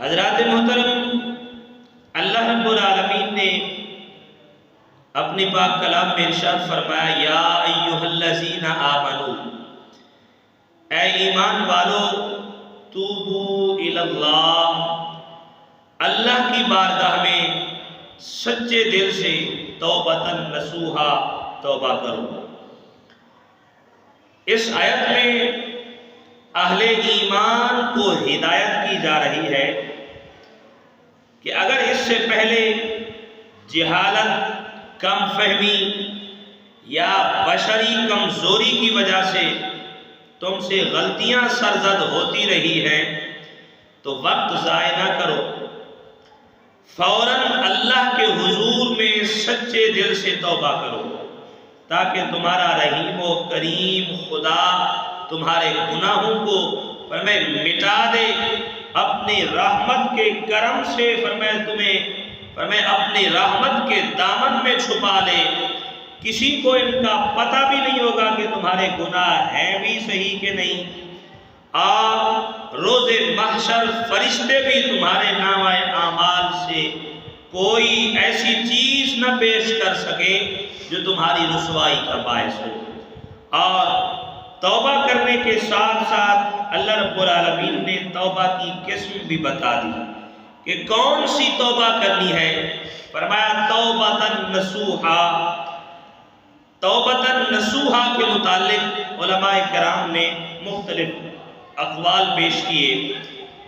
حضرات محترم، اللہ رب العالمین نے اپنے پاک کلام میں ارشاد فرمایا، یا ایھا الذین آمنو، اے ایمان والو، توبو الی اللہ، اللہ کی بارگاہ میں سچے دل سے توبۃ نصوحا توبہ کرو۔ اس آیت میں اہل ایمان کو ہدایت کی جا رہی ہے کہ اگر اس سے پہلے جہالت، کم فہمی یا بشری کمزوری کی وجہ سے تم سے غلطیاں سرزد ہوتی رہی ہیں تو وقت ضائع نہ کرو، فوراً اللہ کے حضور میں سچے دل سے توبہ کرو تاکہ تمہارا رحیم و کریم خدا تمہارے گناہوں کو فرمائے مٹا دے، اپنی رحمت کے کرم سے فرمائے اپنی رحمت کے دامن میں چھپا لے۔ کسی کو ان کا پتہ بھی نہیں ہوگا کہ تمہارے گناہ ہیں بھی صحیح کہ نہیں، اور روز محشر فرشتے بھی تمہارے نامہ اعمال سے کوئی ایسی چیز نہ پیش کر سکے جو تمہاری رسوائی کا باعث ہو۔ اور توبہ کرنے کے ساتھ ساتھ اللہ رب العالمین نے توبہ کی قسم بھی بتا دی کہ کون سی توبہ کرنی ہے۔ فرمایا توبۃ نصوحا۔ توبۃ نصوحا کے متعلق علماء کرام نے مختلف اقوال پیش کیے،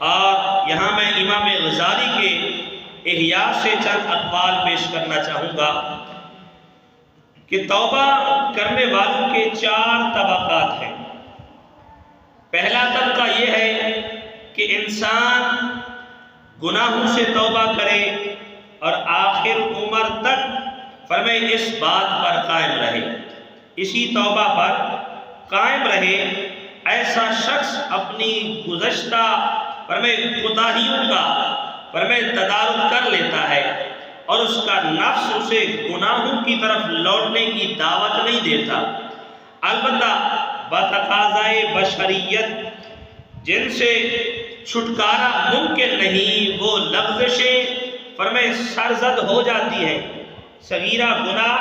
اور یہاں میں امام غزالی کے احیاء سے چند اقوال پیش کرنا چاہوں گا کہ توبہ کرنے والوں کے 4 طبقات ہیں۔ پہلا طبقہ یہ ہے کہ انسان گناہوں سے توبہ کرے اور آخر عمر تک فرمائے اس بات پر قائم رہے، اسی توبہ پر قائم رہے۔ ایسا شخص اپنی گزشتہ فرمائے کوتاہیوں کا فرمائے تدارک کر لیتا ہے، اور اس کا نفس اسے گناہوں کی طرف لوٹنے کی دعوت نہیں دیتا، البتہ بتقاضائے بشریت جن سے چھٹکارا ممکن نہیں، وہ لغزشیں فرمائے سرزد ہو جاتی ہیں، صغیرہ گناہ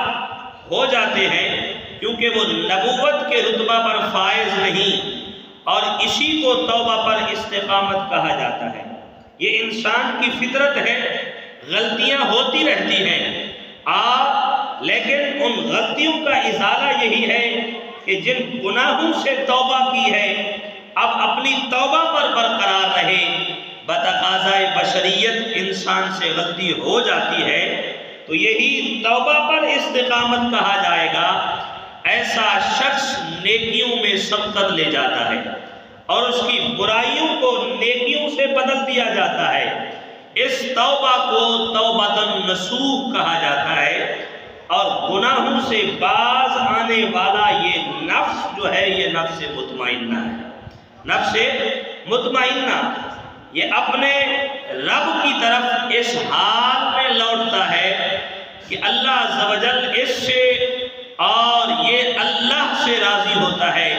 ہو جاتے ہیں، کیونکہ وہ نبوت کے رتبہ پر فائز نہیں، اور اسی کو توبہ پر استقامت کہا جاتا ہے۔ یہ انسان کی فطرت ہے، غلطیاں ہوتی رہتی ہیں، لیکن ان غلطیوں کا ازالہ یہی ہے کہ جن گناہوں سے توبہ کی ہے اب اپنی توبہ پر برقرار رہے۔ بتقاضائے بشریت انسان سے غلطی ہو جاتی ہے تو یہی توبہ پر استقامت کہا جائے گا۔ ایسا شخص نیکیوں میں سبقت لے جاتا ہے اور اس کی برائیوں کو نیکیوں سے بدل دیا جاتا ہے۔ اس توبہ کو توبۃ نصوح کہا جاتا ہے، اور گناہوں سے باز آنے والا یہ نفس جو ہے یہ نفس مطمئنہ ہے۔ نفس مطمئنہ یہ اپنے رب کی طرف اس حال میں لوٹتا ہے کہ اللہ عز و جل اس سے اور یہ اللہ سے راضی ہوتا ہے۔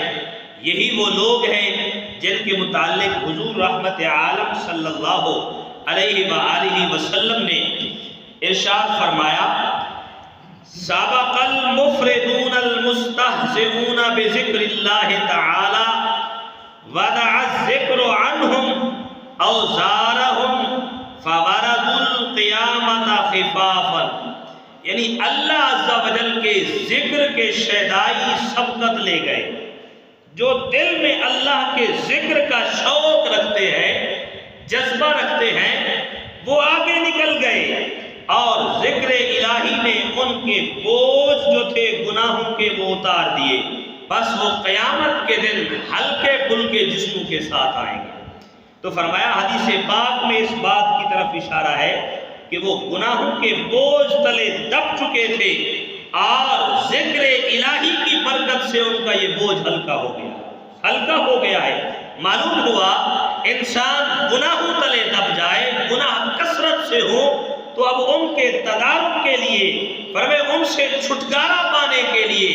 یہی وہ لوگ ہیں جن کے متعلق حضور رحمت عالم صلی اللہ علیہ وآلہ وسلم نے ارشاد فرمایا، سابق المفردون المستہزئون بذکر اللہ تعالی ودع الذکر عنہم اوزارہم فوردوا القیامت خفافا، یعنی اللہ عز و جل کے ذکر کے شیدائی سبقت لے گئے۔ جو دل میں اللہ کے ذکر کا شوق رکھتے ہیں، جذبہ رکھتے ہیں، وہ آگے نکل گئے، اور ذکر الہی نے ان کے بوجھ جو تھے گناہوں کے وہ اتار دیے، بس وہ قیامت کے دن ہلکے پھلکے جسموں کے ساتھ آئیں گے۔ تو فرمایا حدیث پاک میں اس بات کی طرف اشارہ ہے کہ وہ گناہوں کے بوجھ تلے دب چکے تھے، اور ذکر الہی کی برکت سے ان کا یہ بوجھ ہلکا ہو گیا ہے۔ معلوم ہوا انسان گناہوں تلے دب جائے، گناہ کثرت سے ہو تو اب ان کے تدارک کے لیے فرمائے ان سے چھٹکارا پانے کے لیے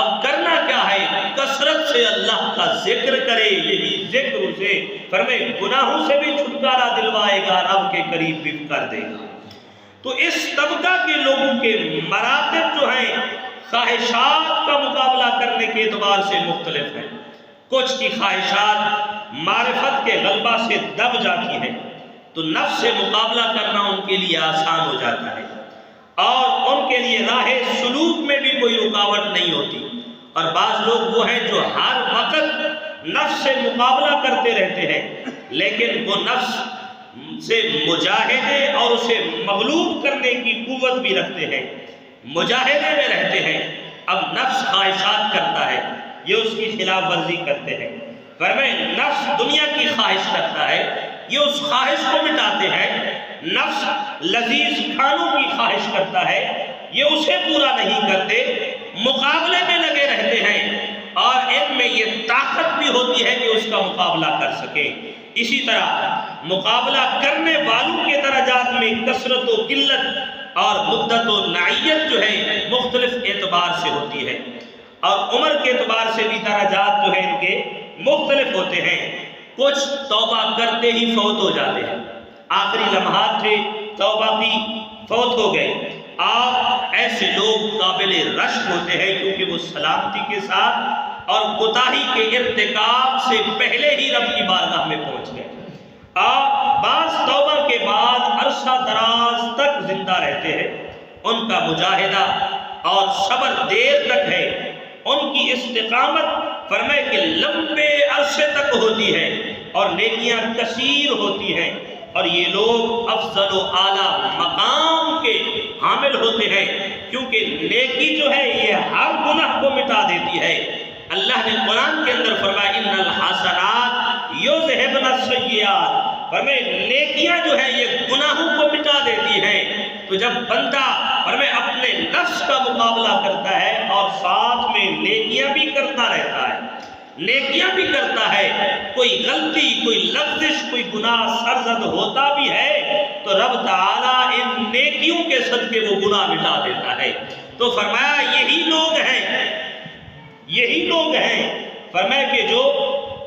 اب کرنا کیا ہے؟ کثرت سے اللہ کا ذکر کرے، یہی ذکر اسے فرمائے گناہوں سے بھی چھٹکارا دلوائے گا، رب کے قریب بھی کر دے گا۔ تو اس طبقہ کے لوگوں کے مراتب جو ہیں خواہشات کا مقابلہ کرنے کے اعتبار سے مختلف ہیں۔ کچھ کی خواہشات معرفت کے غلبہ سے دب جاتی ہیں تو نفس سے مقابلہ کرنا ان کے لیے آسان ہو جاتا ہے، اور ان کے لیے راہ سلوک میں بھی کوئی رکاوٹ نہیں ہوتی۔ اور بعض لوگ وہ ہیں جو ہر وقت نفس سے مقابلہ کرتے رہتے ہیں، لیکن وہ نفس سے مجاہدے اور اسے مغلوب کرنے کی قوت بھی رکھتے ہیں، مجاہدے میں رہتے ہیں۔ اب نفس خواہشات کرتا ہے، یہ اس کی خلاف ورزی کرتے ہیں۔ فرمائے نفس دنیا کی خواہش کرتا ہے، یہ اس خواہش کو مٹاتے ہیں۔ نفس لذیذ کھانوں کی خواہش کرتا ہے، یہ اسے پورا نہیں کرتے، مقابلے میں لگے رہتے ہیں، اور ان میں یہ طاقت بھی ہوتی ہے کہ اس کا مقابلہ کر سکے۔ اسی طرح مقابلہ کرنے والوں کے درجات میں کثرت و قلت اور مدت و نوعیت جو ہے مختلف اعتبار سے ہوتی ہے، اور عمر کے اعتبار سے بھی درجات جو ہیں ان کے مختلف ہوتے ہیں۔ کچھ توبہ کرتے ہی فوت ہو جاتے ہیں، آخری لمحات تھے توبہ کی، فوت ہو گئے۔ آپ ایسے لوگ قابل رشک ہوتے ہیں کیونکہ وہ سلامتی کے ساتھ اور کوتاہی کے ارتکاب سے پہلے ہی رب کی بارگاہ میں پہنچ گئے۔ آپ بعض توبہ کے بعد عرصہ دراز تک زندہ رہتے ہیں، ان کا مجاہدہ اور صبر دیر تک ہے، ان کی استقامت فرمائے کہ لمبے عرصے تک ہوتی ہے اور نیکیاں کثیر ہوتی ہیں، اور یہ لوگ افضل و اعلیٰ مقام کے حامل ہوتے ہیں، کیونکہ نیکی جو ہے یہ ہر گناہ کو مٹا دیتی ہے۔ اللہ نے قرآن کے اندر فرمایا ان الحسنات یذہبن السیئات، فرمائے نیکیاں جو ہے یہ گناہوں کو مٹا دیتی ہیں۔ تو جب بندہ فرمائے اپنے نفس کا مقابلہ کرتا ہے اور ساتھ میں نیکیاں بھی کرتا رہتا ہے، نیکیاں بھی کرتا ہے، کوئی غلطی کوئی لغزش کوئی گناہ سرزد ہوتا بھی ہے تو رب تعالیٰ ان نیکیوں کے صدقے وہ گناہ مٹا دیتا ہے۔ تو فرمایا یہی لوگ ہیں فرمایا کہ جو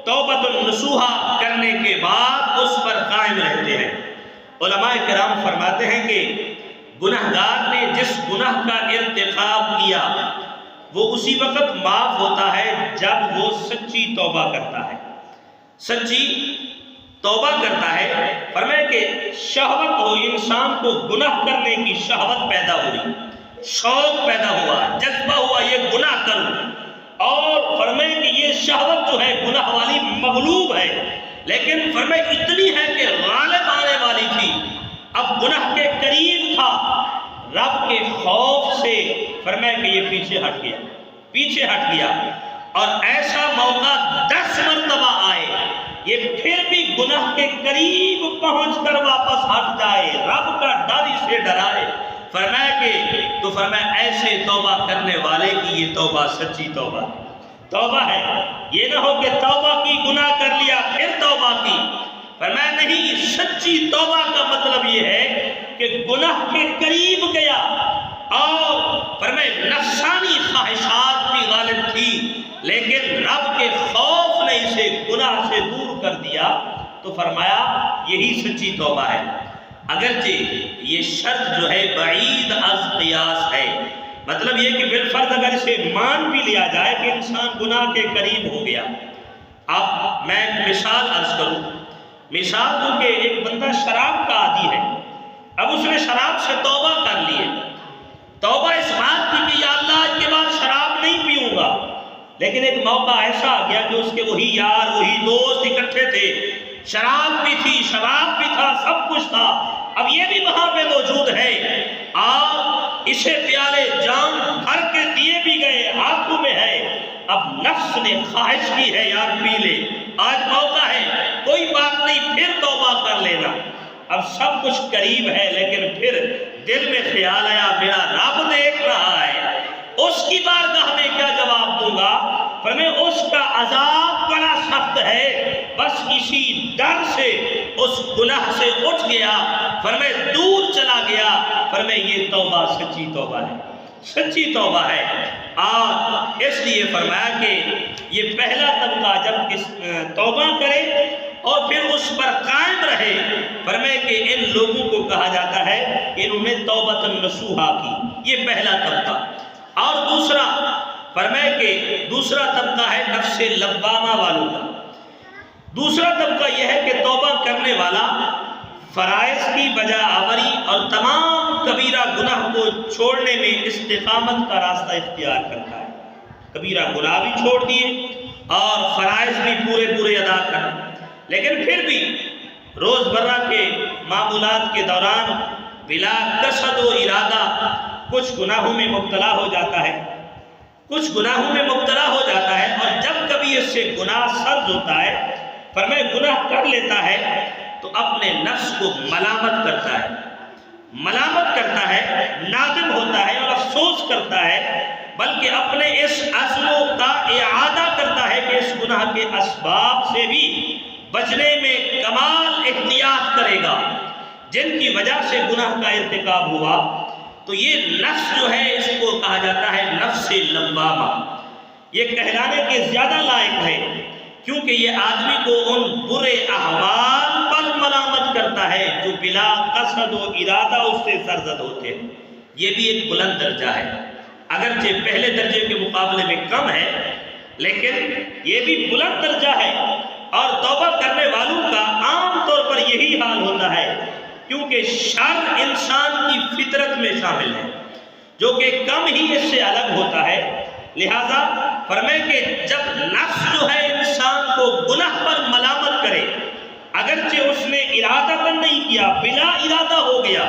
توبۃ النصوحہ کرنے کے بعد اس پر قائم رہتے ہیں۔ علماء کرام فرماتے ہیں کہ گناہگار نے جس گناہ کا ارتکاب کیا وہ اسی وقت معاف ہوتا ہے جب وہ سچی توبہ کرتا ہے، سچی توبہ کرتا ہے۔ فرمایا کہ شہوت ہو، انسان کو گناہ کرنے کی شہوت پیدا ہوئی، شوق پیدا ہوا، جذبہ ہوا یہ گناہ کروں، اور فرمائے کہ یہ شہوت جو ہے گناہ والی مغلوب ہے، لیکن فرمائے اتنی ہے کہ غالب آنے والی تھی، اب گناہ کے قریب تھا، رب کے خوف سے فرمائے کہ یہ پیچھے ہٹ گیا، اور ایسا موقع 10 مرتبہ آئے یہ پھر بھی گناہ کے قریب پہنچ کر واپس ہٹ جائے، رب کا ڈر اسے ڈرائے۔ فرمایا کہ تو فرمایا ایسے توبہ کرنے والے کی یہ توبہ سچی توبہ ہے۔ یہ نہ ہو کہ توبہ کی، گناہ کر لیا پھر توبہ کی۔ فرمایا نہیں، سچی توبہ کا مطلب یہ ہے کہ گناہ کے قریب گیا اور فرمایا نفسانی خواہشات بھی غالب تھی، لیکن رب کے خوف نے اسے گناہ سے دور کر دیا، تو فرمایا یہی سچی توبہ ہے۔ اگرچہ یہ شرط جو ہے بعید از قیاس ہے، مطلب یہ کہ بالفرض اگر اسے مان بھی لیا جائے کہ انسان گناہ کے قریب ہو گیا۔ اب میں مثال عرض کروں، مثال دوں کہ ایک بندہ شراب کا عادی ہے، اب اس نے شراب سے توبہ کر لی ہے، توبہ اس بات کی کہ یا اللہ آج کے بعد شراب نہیں پیوں گا، لیکن ایک موقع ایسا آ گیا کہ اس کے وہی یار وہی دوست اکٹھے تھے، شراب بھی تھی، شراب بھی تھا، سب کچھ تھا، اب یہ بھی وہاں پہ موجود ہے، آپ اسے پیالے جام بھر کے دیے بھی گئے، ہاتھوں میں ہے، اب نفس نے خواہش کی ہے یار پی لے، آج موقع ہے، کوئی بات نہیں پھر توبہ کر لینا۔ اب سب کچھ قریب ہے، لیکن پھر دل میں خیال آیا میرا رب دیکھ رہا ہے، اس کی بارگاہ میں کیا جواب دوں گا؟ فرمائے اس کا عذاب بڑا سخت ہے، بس اسی ڈر سے اس گناہ سے اٹھ گیا، فرمائے دور چلا گیا۔ فرمائے یہ توبہ سچی توبہ ہے، سچی توبہ ہے۔ اور اس لیے فرمایا کہ یہ پہلا طبقہ جب اس توبہ کرے اور پھر اس پر قائم رہے، فرمائے کہ ان لوگوں کو کہا جاتا ہے کہ انہوں نے توبۃ نصوحہ کی، یہ پہلا طبقہ۔ اور دوسرا فرمائے کہ دوسرا طبقہ ہے نفس لوامہ والوں کا۔ دوسرا طبقہ یہ ہے کہ توبہ کرنے والا فرائض کی بجا آوری اور تمام کبیرہ گناہ کو چھوڑنے میں استقامت کا راستہ اختیار کرتا ہے۔ کبیرہ گناہ بھی چھوڑ دیے اور فرائض بھی پورے پورے ادا کرنا، لیکن پھر بھی روزمرہ کے معمولات کے دوران بلا قصد و ارادہ کچھ گناہوں میں مبتلا ہو جاتا ہے، کچھ گناہوں میں مبتلا ہو جاتا ہے، اور جب کبھی اس سے گناہ سرد ہوتا ہے، فرمائے گناہ کر لیتا ہے تو اپنے نفس کو ملامت کرتا ہے، ملامت کرتا ہے، نادم ہوتا ہے اور افسوس کرتا ہے، بلکہ اپنے اس عزم کا اعادہ کرتا ہے کہ اس گناہ کے اسباب سے بھی بچنے میں کمال احتیاط کرے گا جن کی وجہ سے گناہ کا ارتکاب ہوا۔ تو یہ نفس جو ہے اس کو کہا جاتا ہے نفس لوامہ، یہ کہلانے کے زیادہ لائق ہے کیونکہ یہ آدمی کو ان برے احوال پر ملامت کرتا ہے جو بلا قصد و ارادہ اس سے سرزد ہوتے ہیں۔ یہ بھی ایک بلند درجہ ہے، اگرچہ پہلے درجے کے مقابلے میں کم ہے، لیکن یہ بھی بلند درجہ ہے۔ اور توبہ کرنے والوں کا عام طور پر یہی حال ہوتا ہے کیونکہ شر انسان کی فطرت میں شامل ہے جو کہ کم ہی اس سے الگ ہوتا ہے۔ لہذا فرمائے کہ جب نفس جو ہے انسان کو گناہ پر ملامت کرے، اگرچہ اس نے ارادہ پر نہیں کیا، بلا ارادہ ہو گیا،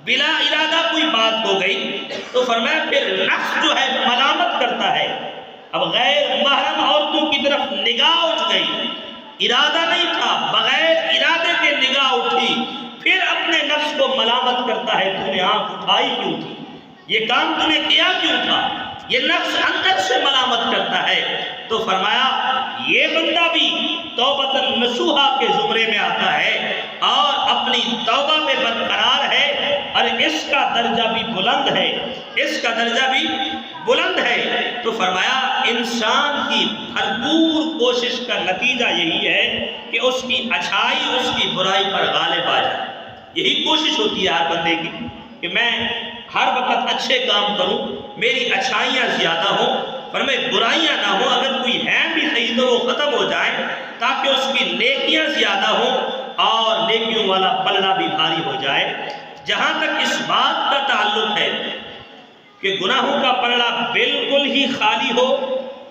بلا ارادہ کوئی بات ہو گئی، تو فرمایا پھر نفس جو ہے ملامت کرتا ہے۔ اب غیر محرم عورتوں کی طرف نگاہ اٹھ گئی، ارادہ نہیں تھا، بغیر ارادے کے نگاہ اٹھی، پھر اپنے نفس کو ملامت کرتا ہے، تو نے آنکھ اٹھائی کیوں تھی، یہ کام تو نے کیا کیوں تھا، یہ نفس اندر سے ملامت کرتا ہے۔ تو فرمایا یہ بندہ بھی توبۃ نصوحہ کے زمرے میں آتا ہے اور اپنی توبہ میں برقرار ہے، اور اس کا درجہ بھی بلند ہے، اس کا درجہ بھی بلند ہے۔ تو فرمایا انسان کی بھرپور کوشش کا نتیجہ یہی ہے کہ اس کی اچھائی اس کی برائی پر غالب آ جائے۔ یہی کوشش ہوتی ہے ہر بندے کی کہ میں ہر وقت اچھے کام کروں، میری اچھائیاں زیادہ ہوں، فرمائے برائیاں نہ ہوں، اگر کوئی ہے بھی صحیح تو وہ ختم ہو جائے تاکہ اس کی نیکیاں زیادہ ہوں اور نیکیوں والا پلڑا بھی بھاری ہو جائے۔ جہاں تک اس بات کا تعلق ہے کہ گناہوں کا پلڑا بالکل ہی خالی ہو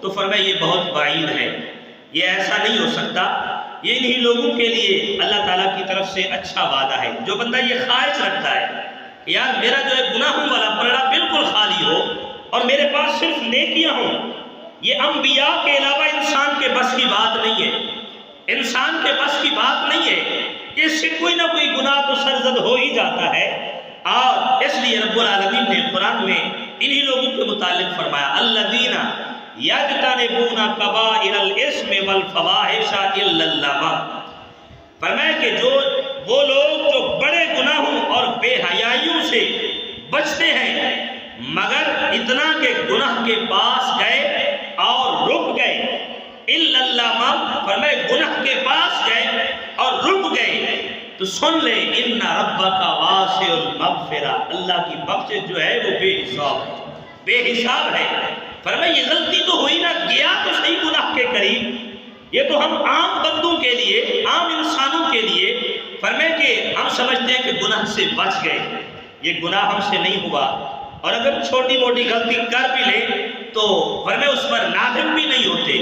تو فرمائے یہ بہت بعید ہے، یہ ایسا نہیں ہو سکتا۔ یہ انہی لوگوں کے لیے اللہ تعالیٰ کی طرف سے اچھا وعدہ ہے جو بندہ یہ خواہش رکھتا ہے کہ یار میرا جو ہے گناہوں والا پلڑا بالکل خالی ہو اور میرے پاس صرف نیکیاں ہوں۔ یہ انبیاء کے علاوہ انسان کے بس کی بات نہیں ہے، انسان کے بس کی بات نہیں ہے کہ اس سے کوئی نہ کوئی گناہ تو سرزد ہو ہی جاتا ہے۔ اور اس لیے رب العالمین نے قرآن میں انہی لوگوں کے متعلق فرمایا الذین یجتنبون کبائر الاسم والفواحش الا اللمم، فرمایا کہ جو وہ لوگ جو بڑے گناہوں اور بے حیائیوں سے بچتے ہیں مگر اتنا کہ گناہ کے پاس گئے اور رک گئے، الا اللمم، فرمایا گناہ کے پاس گئے اور رک گئے تو سن لے ان ربک واسع المغفرہ، اللہ کی بخشش جو ہے وہ بے حساب ہے، بے حساب ہے۔ فرمایا یہ غلطی تو ہوئی نہ، گیا تو صحیح گناہ کے قریب، یہ تو ہم عام بندوں کے لیے، عام انسانوں کے لیے فرمایا کہ ہم سمجھتے ہیں کہ گناہ سے بچ گئے، یہ گناہ ہم سے نہیں ہوا، اور اگر چھوٹی موٹی غلطی کر بھی لیں تو فرمایا اس پر نادم بھی نہیں ہوتے،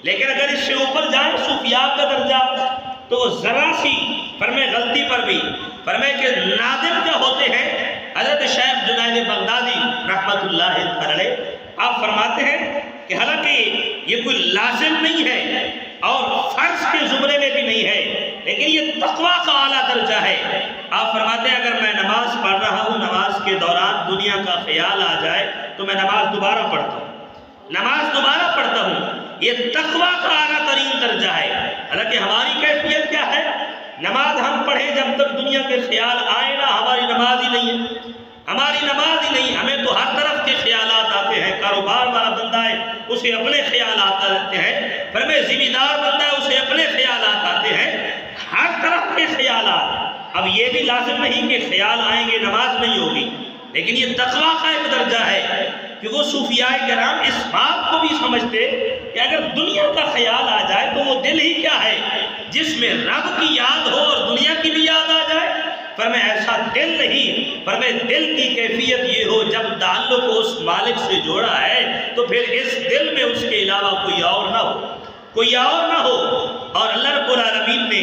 لیکن اگر اس سے اوپر جائیں صوفیاء کا درجہ تو ذرا سی فرمایا غلطی پر بھی فرمایا کہ نادم کیا ہوتے ہیں۔ حضرت شیخ جنید بغدادی رحمت اللہ علیہ آپ فرماتے ہیں کہ حالانکہ یہ کوئی لازم نہیں ہے اور فرض کے زمرے میں بھی نہیں ہے، لیکن یہ تقویٰ کا اعلیٰ درجہ ہے آپ فرماتے ہیں اگر میں نماز پڑھ رہا ہوں، نماز کے دوران دنیا کا خیال آ جائے تو میں نماز دوبارہ پڑھتا ہوں، نماز دوبارہ پڑھتا ہوں۔ یہ تقویٰ کا اعلیٰ ترین درجہ ہے۔ حالانکہ ہماری کیفیت کیا ہے؟ نماز ہم پڑھیں جب تک دنیا کے خیال آئے نا، ہماری نماز ہی نہیں ہے، ہماری نماز ہی نہیں۔ ہمیں تو ہر طرف کے خیالات آتے ہیں۔ کاروبار والا بندہ ہے، اسے اپنے خیالات آتے ہیں۔ فرمائے ذمہ دار بندہ ہے، اسے اپنے خیالات آتے ہیں، ہر طرف کے خیالات۔ اب یہ بھی لازم نہیں کہ خیال آئیں گے نماز نہیں ہوگی، لیکن یہ تقویٰ کا ایک درجہ ہے کہ وہ صوفیاء کرام اس بات کو بھی سمجھتے کہ اگر دنیا کا خیال آ جائے تو وہ دل ہی کیا ہے جس میں رب کی یاد ہو اور دنیا کی بھی یاد آ جائے۔ فرمائے ایسا دل نہیں، فرمائے دل کی کیفیت یہ ہو جب تعلق کو اس مالک سے جوڑا ہے تو پھر اس دل میں اس کے علاوہ کوئی اور نہ ہو، کوئی اور نہ ہو۔ اور اللہ رب العالمین نے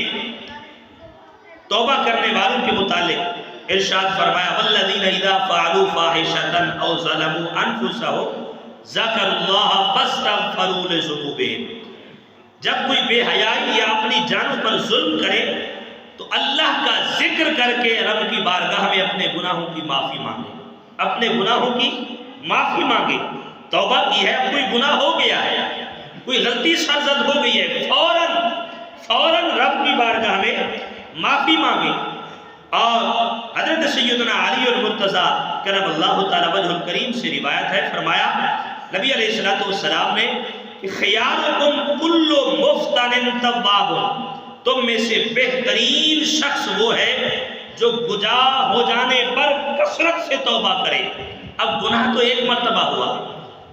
توبہ کرنے والوں کے متعلق ارشاد فرمایا والذین اذا فعلوا فاحشۃ او ظلموا انفسهم ذکروا اللہ فاستغفروا لذنوبہم۔ جب کوئی بے حیائی یا اپنی جانوں پر ظلم کرے تو اللہ کا ذکر کر کے رب کی بارگاہ میں اپنے گناہوں کی معافی مانگے، اپنے گناہوں کی معافی مانگے۔ توبہ کی ہے، اب کوئی گناہ ہو گیا ہے، کوئی غلطی سرزد ہو گئی ہے، فوراً رب کی بارگاہ میں معافی مانگے۔ اور حضرت سیدنا علی المرتضیٰ کرم اللہ تعالی وجہ الکریم سے روایت ہے، فرمایا نبی علیہ السلام نے کہ خیارکم کل مفتن تواب، تم میں سے بہترین شخص وہ ہے جو گناہ ہو جانے پر کثرت سے توبہ کرے۔ اب گناہ تو ایک مرتبہ ہوا،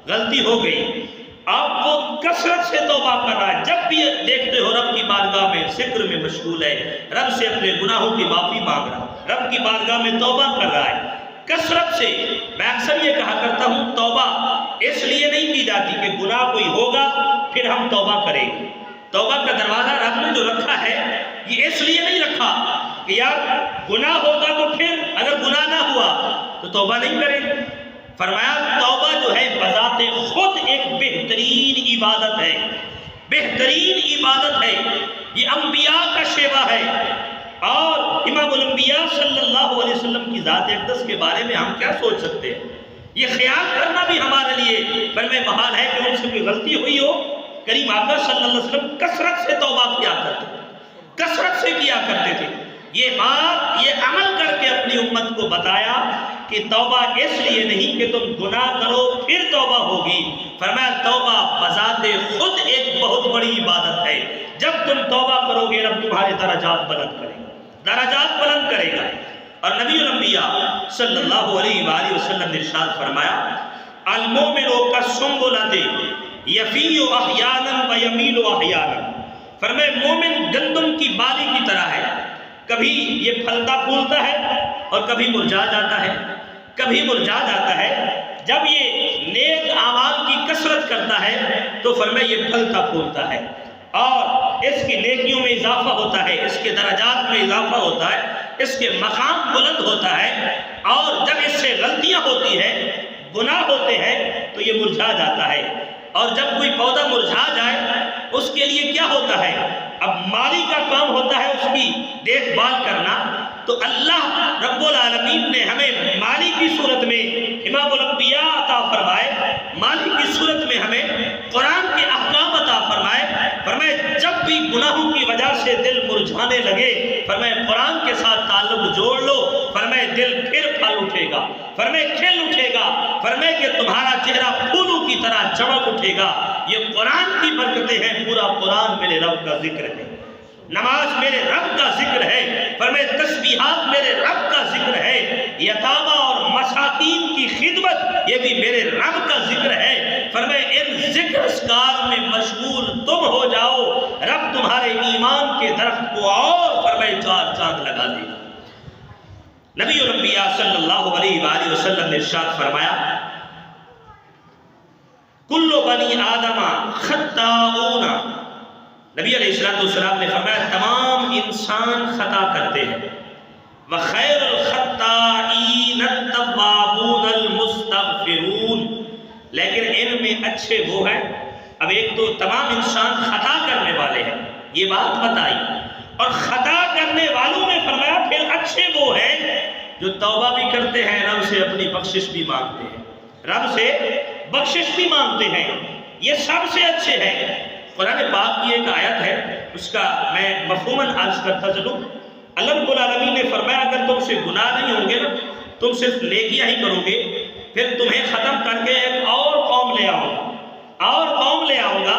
غلطی ہو گئی، اب وہ کثرت سے توبہ کر رہا ہے، جب بھی دیکھتے ہو رب کی بارگاہ میں ذکر میں مشغول ہے، رب سے اپنے گناہوں کی معافی مانگ رہا ہے، رب کی بارگاہ میں توبہ کر رہا ہے کثرت سے۔ میں اکثر یہ کہا کرتا ہوں توبہ اس لیے نہیں کی جاتی کہ گناہ کوئی ہوگا پھر ہم توبہ کریں گے۔ توبہ کا دروازہ رب نے جو رکھا ہے یہ اس لیے نہیں رکھا کہ یار گناہ ہوگا تو پھر اگر گناہ نہ ہوا تو توبہ نہیں کریں گے۔ فرمایا توبہ جو ہے بذات خود ایک بہترین عبادت ہے، بہترین عبادت ہے، یہ انبیاء کا شیوا ہے۔ اور امام الانبیاء صلی اللہ علیہ وسلم کی ذات اقدس کے بارے میں ہم کیا سوچ سکتے ہیں؟ یہ خیال کرنا بھی ہمارے لیے فرمائے محال ہے کہ ان سے کوئی غلطی ہوئی ہو۔ کریم آقا صلی اللہ علیہ وسلم کثرت سے توبہ کیا کرتے تھے، کثرت سے کیا کرتے تھے۔ یہ بات یہ عمل کر کے اپنی امت کو بتایا کہ توبہ اس لیے نہیں کہ تم گناہ کرو پھر توبہ ہوگی۔ فرمایا توبہ بذات خود ایک بہت بڑی عبادت ہے، جب تم توبہ کرو گے رب تمہارے درجات بلند کرے گا، درجات بلند کرے گا۔ اور نبی الانبیاء صلی اللہ علیہ وآلہ وسلم نے ارشاد فرمایا المؤمن کالسنبلۃ یفیء احیانا ویمیل احیانا۔ فرمائے مومن گندم کی بالی کی طرح ہے، کبھی یہ پھلتا پھولتا ہے اور کبھی مرجھا جاتا ہے، کبھی مرجھا جاتا ہے۔ جب یہ نیک اعمال کی کثرت کرتا ہے تو فرمائے یہ پھلتا پھولتا ہے اور اس کی نیکیوں میں اضافہ ہوتا ہے، اس کے درجات میں اضافہ ہوتا ہے، اس کے مقام بلند ہوتا ہے۔ اور جب اس سے غلطیاں ہوتی ہیں، گناہ ہوتے ہیں تو یہ مرجھا جاتا ہے۔ اور جب کوئی پودا مرجھا جائے اس کے لیے کیا ہوتا ہے؟ اب مالی کا کام ہوتا ہے اس کی دیکھ بھال کرنا، تو اللہ رب العالمین نے ہمیں مالی کی صورت میں امام الانبیاء عطا فرمائے، مالی کی صورت میں ہمیں قرآن کے احکام عطا فرمائے۔ فرمائے جب بھی گناہوں کی وجہ سے دل مرجھانے لگے فرمائے قرآن کے ساتھ تعلق جوڑ لو، فرمائے دل پھر پھل اٹھے گا، فرمائے کھل اٹھے گا، فرمائے کہ تمہارا چہرہ پھولوں کی طرح چمک اٹھے گا۔ یہ قرآن کی برکتیں ہیں، پورا قرآن میرے رب کا ذکر ہے، نماز میرے رب کا ذکر ہے، فرمائے تسبیحات میرے رب کا ذکر ہے، یتامہ اور مساکین کی خدمت یہ بھی میرے رب کا ذکر ہے۔ فرمائے ان ذکر اسکار میں مشغول تم ہو جاؤ، رب تمہارے ایمان کے درخت کو اور فرمائے چار چاند لگا دے گا۔ نبی الانبیاء صلی اللہ علیہ وآلہ وسلم نے ارشاد فرمایا کل بنی آدم خطاؤون۔ نبی علیہ السلام نے فرمایا تمام انسان خطا کرتے ہیں، وخیر الخطائین التوابون المستغفرون، لیکن ان میں اچھے وہ ہیں۔ اب ایک تو تمام انسان خطا کرنے والے ہیں، یہ بات بتائی، اور خطا کرنے والوں میں فرمایا پھر اچھے وہ جو توبہ بھی کرتے ہیں رب سے اپنی بخشش بھی مانگتے ہیں، رب سے بخشش بھی مانگتے ہیں، یہ سب سے اچھے ہیں۔ قرآن پاک کی ایک آیت ہے، اس کا میں مفہوماً عرض کرتا چلوں۔ اللہ رب العالمین نے فرمایا اگر تم سے گناہ نہیں ہوں گے نا، تم صرف نیکیاں ہی کرو گے، پھر تمہیں ختم کر کے ایک اور قوم لے آؤں گا، اور قوم لے آؤں گا،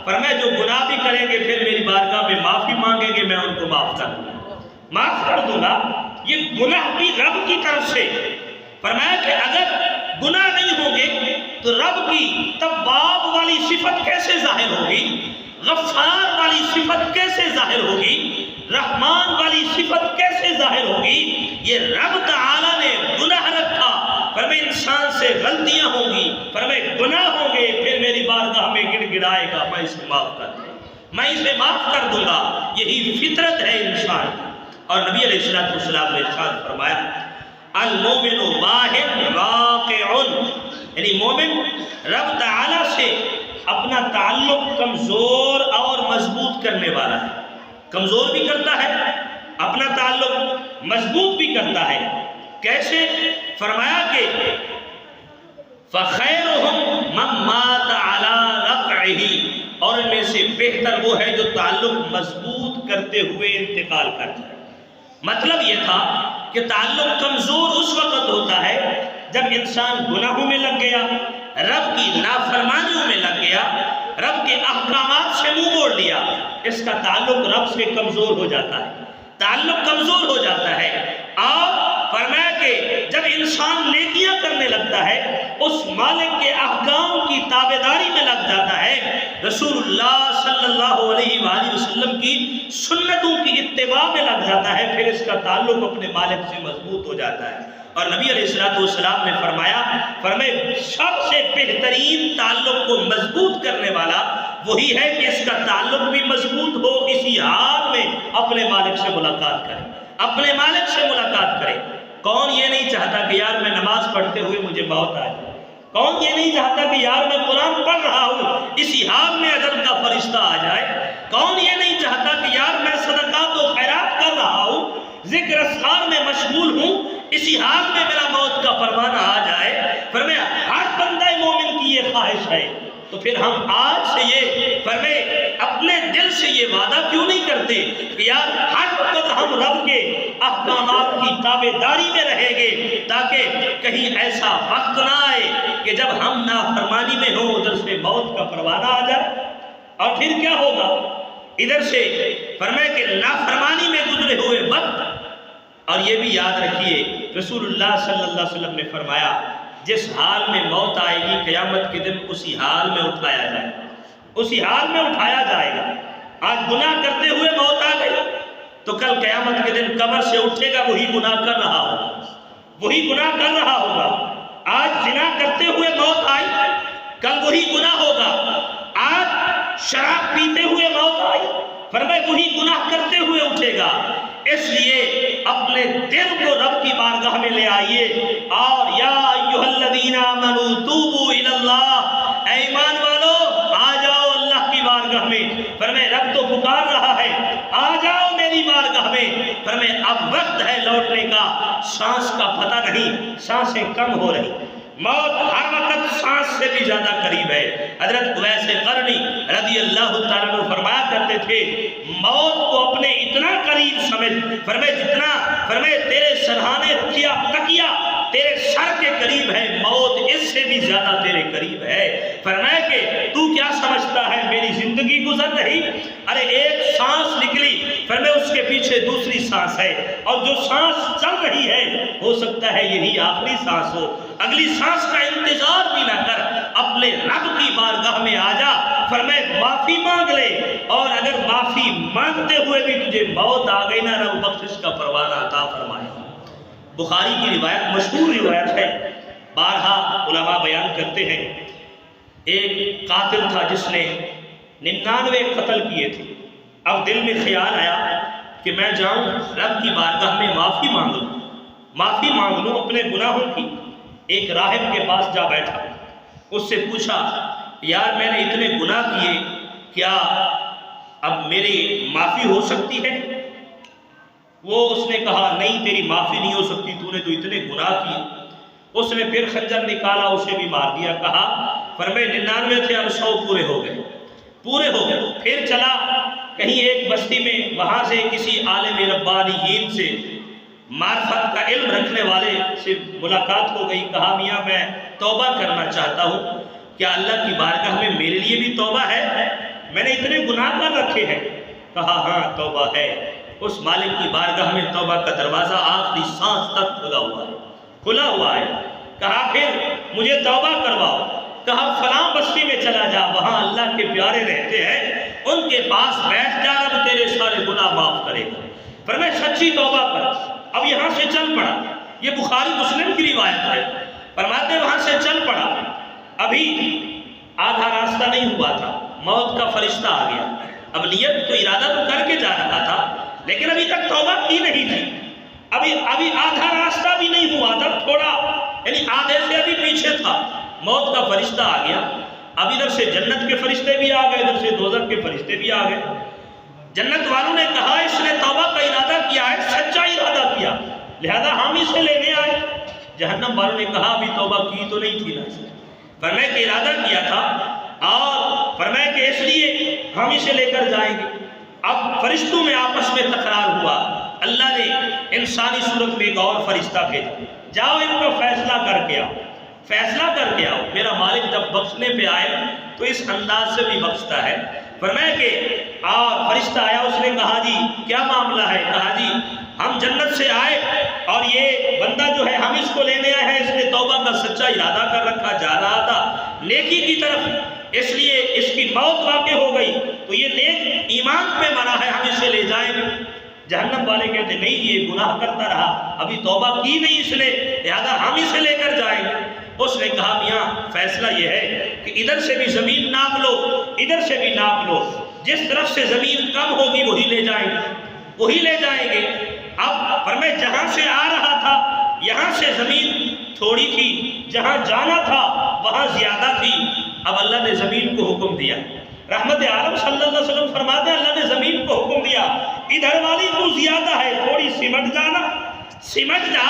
فرمایا جو گناہ بھی کریں گے پھر میری بارگاہ میں معافی مانگیں گے، میں ان کو معاف کر دوں گا، معاف کر دوں گا۔ یہ گناہ بھی رب کی طرف سے، فرمایا کہ اگر گناہ نہیں ہوں گے تو رب کی تواب والی صفت کیسے ظاہر ہوگی، غفار والی صفت کیسے ظاہر ہوگی، رحمان والی صفت کیسے ظاہر ہوگی؟ یہ رب تعالیٰ نے گناہ رکھا، فرمائے انسان سے غلطیاں ہوں گی، فرمائے گناہ ہوں گے، پھر میری بارگاہ میں گڑ گڑائے گا، میں اسے معاف کر دوں گا، میں اسے معاف کر دوں گا۔ یہی فطرت ہے انسان کی۔ اور نبی علیہ السلام نے ارشاد فرمایا المومن واحد واقع، یعنی مومن رب تعالیٰ سے اپنا تعلق کمزور اور مضبوط کرنے والا ہے، کمزور بھی کرتا ہے، اپنا تعلق مضبوط بھی کرتا ہے۔ کیسے؟ فرمایا کہ فَخَيْرُهُمْ مَنْ مَاتَ عَلَىٰ رَقْعِهِ، اور ان میں سے بہتر وہ ہے جو تعلق مضبوط کرتے ہوئے انتقال کر جائے۔ مطلب یہ تھا کہ تعلق کمزور اس وقت ہوتا ہے جب انسان گناہوں میں لگ گیا، رب کی نافرمانیوں میں لگ گیا، رب کے احکامات سے منہ موڑ لیا، اس کا تعلق رب سے کمزور ہو جاتا ہے، تعلق کمزور ہو جاتا ہے۔ اور فرمایا کہ جب انسان نیکیاں کرنے لگتا ہے، اس مالک کے احکام کی تابعداری میں لگ جاتا ہے، رسول اللہ صلی اللہ علیہ وآلہ وسلم کی سنتوں کی اتباع میں لگ جاتا ہے، پھر اس کا تعلق اپنے مالک سے مضبوط ہو جاتا ہے۔ اور نبی علیہ السلام نے فرمایا سب سے بہترین تعلق کو مضبوط کرنے والا وہی ہے کہ اس کا تعلق بھی مضبوط ہو، اسی حال میں اپنے مالک سے ملاقات کرے، اپنے مالک سے ملاقات کرے۔ کون یہ نہیں چاہتا کہ یار میں نماز پڑھتے ہوئے مجھے موت آ جائے؟ کون یہ نہیں چاہتا کہ یار میں قرآن پڑھ رہا ہوں اسی حال میں اجل کا فرشتہ آ جائے؟ کون یہ نہیں چاہتا کہ یار میں صدقات و خیرات کر رہا ہوں، ذکر اذکار میں مشغول ہوں، اسی حال میں میرا موت کا پروانہ آ جائے؟ فرمایا ہر بندہ مومن کی یہ خواہش ہے۔ تو پھر ہم آج سے یہ فرمائے اپنے دل سے یہ وعدہ کیوں نہیں کرتے کہ یار ہر وقت ہم رب کے احکامات کی تابعداری میں رہیں گے، تاکہ کہیں ایسا وقت نہ آئے کہ جب ہم نافرمانی میں ہوں ادھر سے موت کا پروانہ آ جائے۔ اور پھر کیا ہوگا؟ ادھر سے فرمائے کہ نافرمانی میں گزرے ہوئے وقت، اور یہ بھی یاد رکھیے رسول اللہ صلی اللہ علیہ وسلم نے فرمایا جس حال میں موت آئے گی قیامت کے دن اسی حال میں اٹھایا جائے گا، اسی حال میں اٹھایا جائے گا۔ آج گناہ کرتے ہوئے موت آ گئی تو کل قیامت کے دن قبر سے اٹھے گا وہی گناہ کر رہا ہوگا، وہی گناہ کر رہا ہوگا۔ آج زنا کرتے ہوئے موت آئی، کل وہی گناہ ہوگا۔ آج شراب پیتے ہوئے موت آئی، فرمائے وہی گناہ کرتے ہوئے اٹھے گا۔ اس لیے اپنے دل کو رب کی بارگاہ میں لے آئیے، اور یا ایھا الذین آمنوا توبوا الی اللہ، اے ایمان والو آ جاؤ اللہ کی بارگاہ میں۔ فرمائے رب تو پکار رہا ہے، آ جاؤ میری بارگاہ میں۔ فرمائے اب وقت ہے لوٹنے کا، سانس کا پتہ نہیں، سانسیں کم ہو رہی، موت ہر وقت سانس سے بھی زیادہ قریب ہے۔ حضرت اویس قرنی رضی اللہ تعالیٰ عنہ فرمایا کرتے تھے موت کو اپنے اتنا قریب سمجھ، فرمائے جتنا فرمائے تیرے سرہانے تکیہ تیرے سر کے قریب ہے، موت اس سے بھی زیادہ تیرے قریب ہے۔ فرمایا کہ تو کیا سمجھتا ہے میری زندگی گزر رہی؟ ارے ایک سانس نکلی، فرمائے اس کے پیچھے دوسری سانس ہے، اور جو سانس چل رہی ہے ہو سکتا ہے یہی آخری سانس ہو۔ اگلی سانس کا انتظار بھی نہ کر، اپنے رب کی بارگاہ میں آ جا، فرمائے معافی مانگ لے، اور اگر معافی مانگتے ہوئے بھی تجھے موت آ گئی نہ، رب بخشش کا پروانہ عطا فرمائے۔ بخاری کی روایت مشہور روایت ہے، بارہا علماء بیان کرتے ہیں، ایک قاتل تھا جس نے 99 قتل کیے تھے۔ اب دل میں خیال آیا کہ میں جاؤں رب کی بارگاہ میں معافی مانگ لوں اپنے گناہوں کی۔ ایک راہب کے پاس جا بیٹھا، اس سے پوچھا یار میں نے اتنے گناہ کیے، کیا اب میری معافی ہو سکتی ہے؟ وہ اس نے کہا نہیں تیری معافی نہیں ہو سکتی، تو نے تو اتنے گناہ کیے۔ اس نے پھر خنجر نکالا، اسے بھی مار دیا۔ کہا فرمائے 99 تھے، اب 100 پورے ہو گئے، پورے ہو گئے۔ پھر چلا کہیں ایک بستی میں، وہاں سے کسی عالم ربانیین سے، معرفت کا علم رکھنے والے سے ملاقات ہو گئی۔ کہا میاں میں توبہ کرنا چاہتا ہوں، کیا اللہ کی بارگاہ میں میرے لیے بھی توبہ ہے؟ میں نے اتنے گناہ کر رکھے ہیں۔ کہا ہاں توبہ ہے۔ اس مالک کی بارگاہ میں توبہ کا دروازہ آخری سانس تک کھلا ہوا ہے، کھلا ہوا ہے۔ کہا پھر مجھے توبہ کرواؤ۔ کہا فلاں بستی میں چلا جا، وہاں اللہ کے پیارے رہتے ہیں، ان کے پاس بیٹھ جا، رب تیرے سارے گناہ معاف کرے گا۔ فرمایا سچی توبہ کر۔ اب یہاں سے چل پڑا، یہ بخاری مسلم کی روایت ہے۔ فرماتے وہاں سے چل پڑا، ابھی آدھا راستہ نہیں ہوا تھا، موت کا فرشتہ آ گیا۔ اب نیت تو ارادہ تو کر کے جا رہا تھا، لیکن ابھی تک توبہ کی نہیں تھی، ابھی آدھا راستہ بھی نہیں ہوا تھا، تھوڑا یعنی آدھے سے ابھی پیچھے تھا۔ موت کا فرشتہ آ گیا۔ اب ادھر سے جنت کے فرشتے بھی آ گئے، ادھر سے دوزخ کے فرشتے بھی آ گئے۔ جنت والوں نے کہا اس نے توبہ کا ارادہ کیا ہے، سچا ارادہ کیا، لہذا ہم اسے لینے آئے۔ جہنم والوں نے کہا ابھی توبہ کی تو نہیں تھی نا اس نے، فرمایا کہ ارادہ کیا تھا، اور فرمایا کہ اس لیے ہم اسے لے کر جائیں گے۔ اب فرشتوں میں آپس میں تکرار ہوا۔ اللہ نے انسانی صورت میں ایک اور فرشتہ بھیجا، جاؤ ان کا فیصلہ کر کے آؤ، فیصلہ کر کے آؤ۔ میرا مالک جب بخشنے پہ آئے تو اس انداز سے بھی بخشتا ہے۔ فرمایا کہ فرشتہ آیا، اس نے کہا جی کیا معاملہ ہے؟ کہا جی ہم جنت سے آئے اور یہ بندہ جو ہے ہم اس کو لینے آئے ہیں، اس نے توبہ کا سچا ارادہ کر رکھا، جا رہا تھا نیکی کی طرف، اس لیے اس کی موت واقع ہو گئی، تو یہ نیک ایمان پہ مرا ہے، ہم اسے لے جائیں گے۔ جہنم والے کہتے نہیں یہ گناہ کرتا رہا، ابھی توبہ کی نہیں اس نے، لہذا ہم اسے لے کر جائیں گے۔ اس نے کہا میاں فیصلہ یہ ہے کہ ادھر سے بھی زمین ناپ لو، ادھر سے بھی ناپ لو، جس طرف سے زمین کم ہوگی وہی لے جائیں گے، وہی لے جائیں گے۔ اب فرمائے جہاں سے آ رہا تھا یہاں سے زمین تھوڑی تھی، جہاں جانا تھا وہاں زیادہ تھی۔ اب اللہ نے زمین کو حکم دیا، رحمت عالم صلی اللہ علیہ وسلم فرماتے ہیں اللہ نے زمین کو حکم دیا ادھر والی تو زیادہ ہے، تھوڑی سمٹ جانا، سمٹ جا،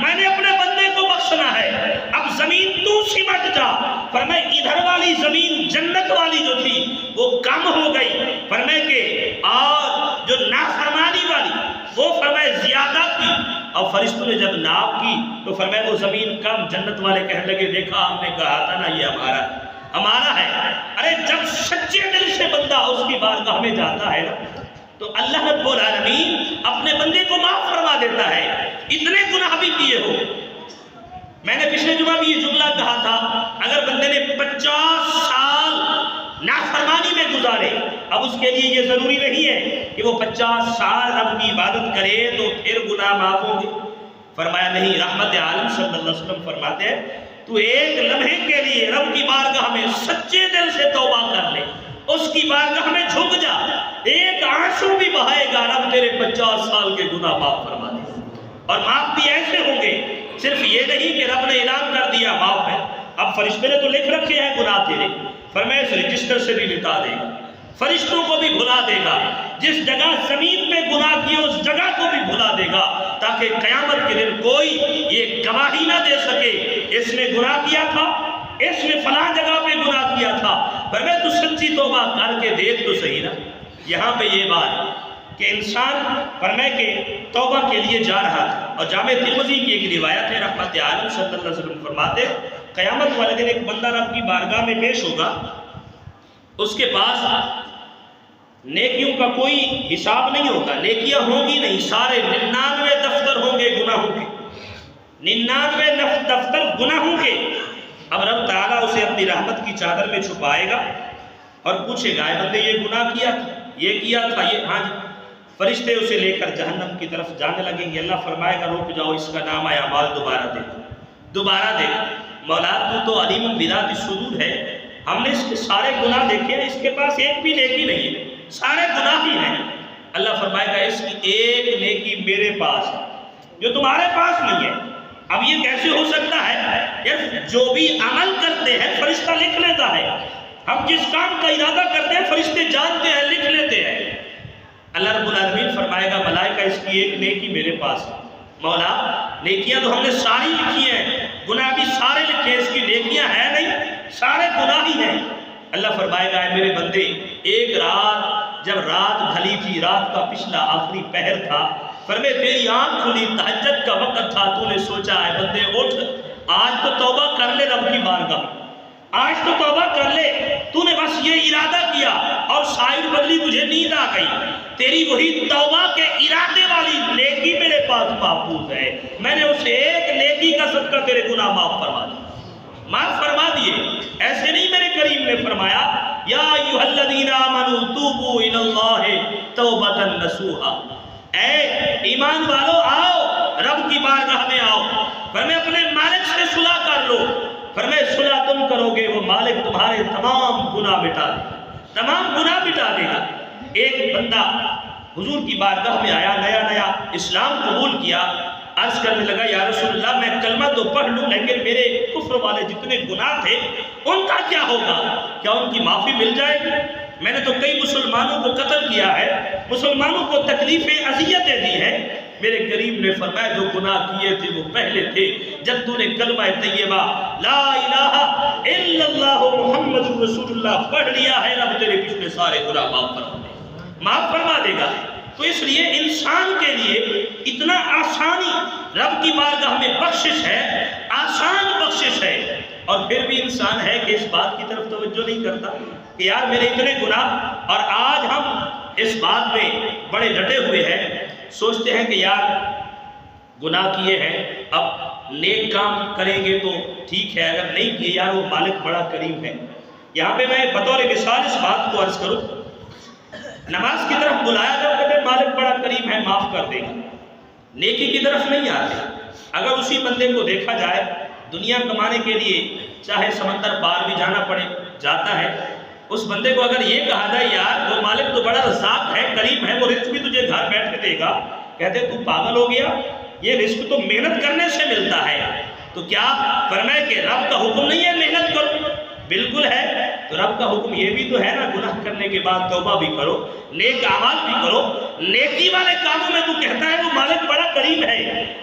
میں نے اپنے بندے کو بخشنا ہے، اب زمین تو سمٹ جا۔ فرمائے ادھر والی زمین جنت والی جو تھی وہ کم ہو گئی، فرمائے کہ اور جو نافرمانی والی وہ فرمائے زیادہ تھی۔ اور فرشتوں نے جب ناپ کی تو فرمائے وہ زمین کم، جنت والے کہنے لگے دیکھا ہم نے کہا تھا نا یہ ہمارا ہے، ہمارا ہے۔ ارے جب سچے دل سے بندہ اس کی بارگاہ میں جاتا ہے نا تو اللہ رب العالمین اپنے بندے کو معاف فرما دیتا ہے، اتنے گناہ بھی کیے ہو۔ میں نے پچھلے جمعہ بھی یہ جملہ کہا تھا، اگر بندے نے 50 سال نافرمانی میں گزارے، اب اس کے لیے یہ ضروری نہیں ہے کہ وہ 50 سال رب کی عبادت کرے تو پھر گناہ معاف ہوں گے۔ فرمایا نہیں، رحمت عالم صلی اللہ علیہ وسلم فرماتے ہیں تو ایک لمحے کے لیے رب کی بارگاہ میں سچے دل سے توبہ کر لے، اس کی بارگاہ میں جھک جا، ایک آنسو بھی بہائے گا رب تیرے 50 سال کے گناہ معاف فرما دے۔ اور معاف بھی ایسے ہوں گے، صرف یہ نہیں کہ رب نے اعلان کر دیا معاف ہے، اب فرشتے نے تو لکھ رکھے ہیں گناہ تیرے، فرمایا اس رجسٹر سے بھی مٹا دے گا، فرشتوں کو بھی بھلا دے گا، جس جگہ زمین پہ گناہ کیے اس جگہ کو بھی بھلا دے گا، تاکہ قیامت کے دن کوئی یہ گواہی نہ دے سکے اس نے گناہ کیا تھا، اس نے فلاں جگہ پہ گناہ کیا تھا۔ فرمایا تو سچی توبہ کر کے دیکھ تو صحیح نا۔ یہاں پہ یہ بات کہ انسان فرمایا کہ توبہ کے لیے جا رہا تھا، اور جامع ترمذی کی ایک روایت ہے، رحمت عالم صلی اللہ علیہ وسلم فرماتے قیامت والے دن ایک بندہ رب کی بارگاہ میں پیش ہوگا، اس کے پاس نیکیوں کا کوئی حساب نہیں ہوگا، نیکیاں ہوں گی نہیں، سارے 99 دفتر ہوں گے گناہوں کے، 99 دفتر گناہوں کے۔ اب رب تعالیٰ اسے اپنی رحمت کی چادر میں چھپائے گا اور پوچھے گا اے بندے یہ گناہ کیا تھا، یہ کیا تھا، یہ ہاں جی۔ فرشتے اسے لے کر جہنم کی طرف جانے لگیں گے، اللہ فرمائے گا رک جاؤ، اس کا نام اعمال دوبارہ دیکھو، دوبارہ دیکھو۔ مولا تو علیم بذات الصدور ہے، ہم نے اس کے سارے گناہ دیکھے ہیں، اس کے پاس ایک بھی نیکی نہیں ہے، سارے گناہ ہی ہیں۔ اللہ فرمائے گا اس کی ایک نیکی میرے پاس ہے جو تمہارے پاس نہیں ہے۔ اب یہ کیسے ہو سکتا ہے؟ یار جو بھی عمل کرتے ہیں فرشتہ لکھ لیتا ہے، ہم جس کام کا ارادہ کرتے ہیں فرشتے جانتے ہیں، لکھ لیتے ہیں۔ اللہ رب العالمین فرمائے گا ملائکہ اس کی ایک نیکی میرے پاس ہے، مولا نیکیاں تو ہم نے ساری لکھی ہیں، گناہ بھی سارے لکھے ہیں، اس کی نیکیاں ہیں نہیں، سارے گناہ ہی ہیں۔ اللہ فرمائے گا اے میرے بندے، ایک رات جب رات ڈھلی تھی، رات کا پچھلا آخری پہر تھا، فرمائے تیری آنکھ کھلی، تہجد کا وقت تھا، تو نے سوچا اے بندے اٹھ، آج تو توبہ کر لے رب کی بارگاہ، آج تو توبہ کر لے، تو نے بس یہ ارادہ کیا اور شاید بدلی تجھے نیند آ گئی، تیری وہی توبہ کے ارادے والی نیکی میرے پاس محفوظ ہے، میں نے اسے ایک نیکی کا صدقہ تیرے گناہ معاف فرما دی، معاف فرما دیے۔ ایسے نہیں میرے کریم نے فرمایا یا ایھا الذین آمنوا توبوا الی اللہ توبۃ نصوحا، اے ایمان والو آؤ رب کی بارگاہ میں آؤ، فرمائے اپنے مالک سے صلح کر لو، فرمائے صلح تم کرو گے وہ مالک تمہارے تمام گناہ مٹا دے گا، تمام گناہ مٹا دے گا۔ ایک بندہ حضور کی بارگاہ میں آیا، نیا نیا اسلام قبول کیا، عرض کرنے لگا یا رسول اللہ میں کلمہ تو پڑھ لوں لیکن میرے کفر والے جتنے گناہ تھے ان کا کیا ہوگا، کیا ان کی معافی مل جائے گی؟ میں نے تو کئی مسلمانوں کو قتل کیا ہے، مسلمانوں کو تکلیفیں اذیتیں دی ہیں۔ میرے کریم نے فرمایا جو گناہ کیے تھے وہ پہلے تھے، جب تو نے کلمہ طیبہ لا الہ الا اللہ محمد رسول اللہ پڑھ لیا ہے، رب تیرے پچھلے سارے گناہ معاف فرما دے گا۔ تو اس لیے انسان کے لیے اتنا آسانی رب کی بارگاہ میں بخشش ہے، آسان بخشش ہے، اور پھر بھی انسان ہے کہ اس بات کی طرف توجہ نہیں کرتا کہ یار میرے اتنے گناہ، اور آج ہم اس بات میں بڑے ڈٹے ہوئے ہیں، سوچتے ہیں کہ یار گناہ کیے ہیں اب نیک کام کریں گے تو ٹھیک ہے، اگر نہیں کیے یار وہ مالک بڑا کریم ہے۔ یہاں پہ میں بطور مثال اس بات کو عرض کروں، نماز کی طرف بلایا جب کہتے مالک بڑا کریم ہے معاف کر دے گا، نیکی کی طرف نہیں آتے۔ اگر اسی بندے کو دیکھا جائے دنیا کمانے کے لیے چاہے سمندر پار بھی جانا پڑے جاتا ہے، اس بندے کو اگر یہ کہا جائے یار وہ مالک تو بڑا رزاق ہے، کریم ہے، وہ رزق بھی تجھے گھر بیٹھ کے دے گا، کہتے تو پاگل ہو گیا، یہ رزق تو محنت کرنے سے ملتا ہے۔ تو کیا فرمائے کہ رب کا حکم نہیں ہے محنت کرو؟ بالکل ہے، تو رب کا حکم یہ بھی تو ہے نا گناہ کرنے کے بعد توبہ بھی کرو، نیک اعمال بھی کرو۔ نیکی والے کاموں میں تو کہتا ہے وہ مالک بڑا کریم ہے،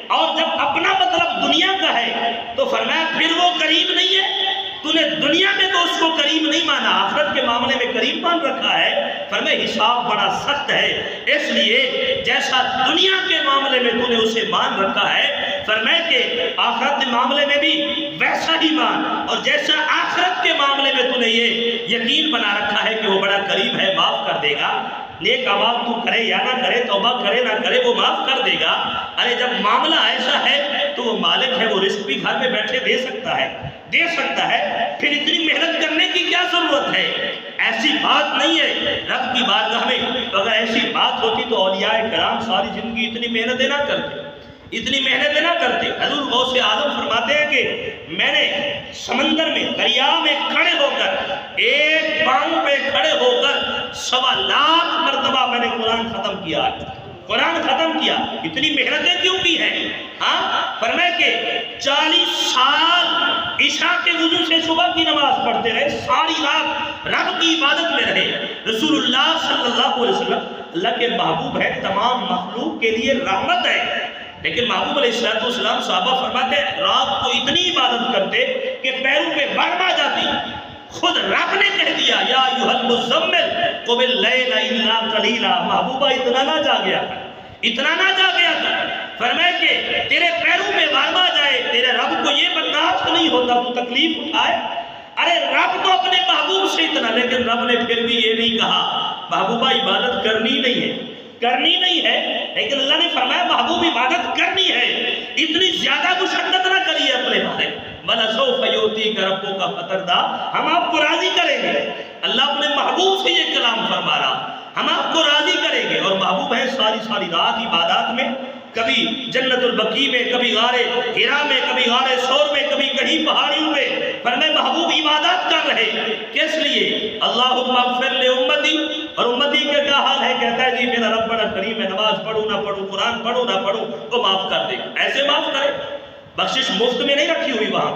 اور جب اپنا مطلب دنیا کا ہے تو فرمایا پھر وہ کریم نہیں ہے، تو نے دنیا میں تو اس کو کریم نہیں مانا، آخرت کے معاملے میں کریم مان رکھا ہے، فرمایا حساب بڑا سخت ہے، اس لیے جیسا دنیا کے معاملے میں تو نے اسے مان رکھا ہے، فرمایا کہ آخرت کے معاملے میں بھی ویسا ہی مان، اور جیسا آخرت کے معاملے میں تو نے یہ یقین بنا رکھا ہے کہ وہ بڑا قریب ہے معاف کر دے گا۔ نیک اعمال تو کرے یا نہ کرے، توبہ کرے نہ کرے، وہ معاف کر دے گا۔ ارے جب معاملہ ایسا ہے تو وہ مالک ہے، وہ رزق بھی گھر میں بیٹھے دے سکتا ہے، پھر اتنی محنت کرنے کی کیا ضرورت ہے؟ ایسی بات نہیں ہے رب کی بارگاہ میں، اگر ایسی بات ہوتی تو اولیاء کرام ساری زندگی اتنی محنتیں نہ کرتے، اتنی محنتیں نہ کرتے۔ حضور غوث اعظم فرماتے ہیں کہ میں نے سمندر میں دریا میں کھڑے ہو کر ایک پاؤں پہ کھڑے ہو کر 1.25 لاکھ مرتبہ میں نے قرآن ختم کیا ہے، قرآن ختم کیا۔ اتنی محنتیں کیوں کی ہیں؟ فرمائے کہ 40 سال عشاء کے وضو سے صبح کی نماز پڑھتے رہے، ساری رات رب کی عبادت میں رہے۔ رسول اللہ صلی اللہ علیہ وسلم اللہ کے محبوب ہے، تمام مخلوق کے لیے رحمت ہے، لیکن محبوب علیہ السلام صحابہ فرماتے ہیں رات کو اتنی عبادت کرتے کہ پیروں پہ برف آ جاتی۔ خود رب نے کہہ دیا یا ایھا المزمل قم اللیل الا قلیلا، محبوبہ اتنا نہ جا گیا تھا، اتنا نہ جا گیا تھا، فرمائے کہ تیرے پیروں پہ برف آ جائے، تیرے رب کو یہ برداشت نہیں ہوتا تو تکلیف اٹھائے۔ ارے رب تو اپنے محبوب سے اتنا، لیکن رب نے پھر بھی یہ نہیں کہا محبوبہ عبادت کرنی نہیں ہے، کرنی نہیں ہے، لیکن اللہ نے فرمایا محبوب عبادت کرنی ہے، اتنی زیادہ مشقت نہ کریے اپنے بارے۔ وَلَسَوْفَ يُؤْتِيكَ رَبُّكَ فَتَرْضَىٰ، ہم آپ کو راضی کریں گے۔ اللہ اپنے محبوب سے یہ کلام فرما رہا، ہم آپ کو راضی کریں گے، اور محبوب ہے ساری رات عبادات میں، کبھی جنت البقیع میں، کبھی غار حرا میں، کبھی غار ثور میں، کبھی کہیں پہاڑیوں میں، فرمائے محبوب عبادات کر رہے، کس لیے؟ اللہم اغفر لامتی، اور امتی کا کیا حال ہے؟ کہتا ہے جی میرا رب بڑا کریم ہے، نماز پڑھوں نہ پڑھوں، قرآن پڑھوں نہ پڑھوں، وہ معاف کر دے گا۔ ایسے معاف کرے، بخشش مفت میں نہیں رکھی ہوئی وہاں،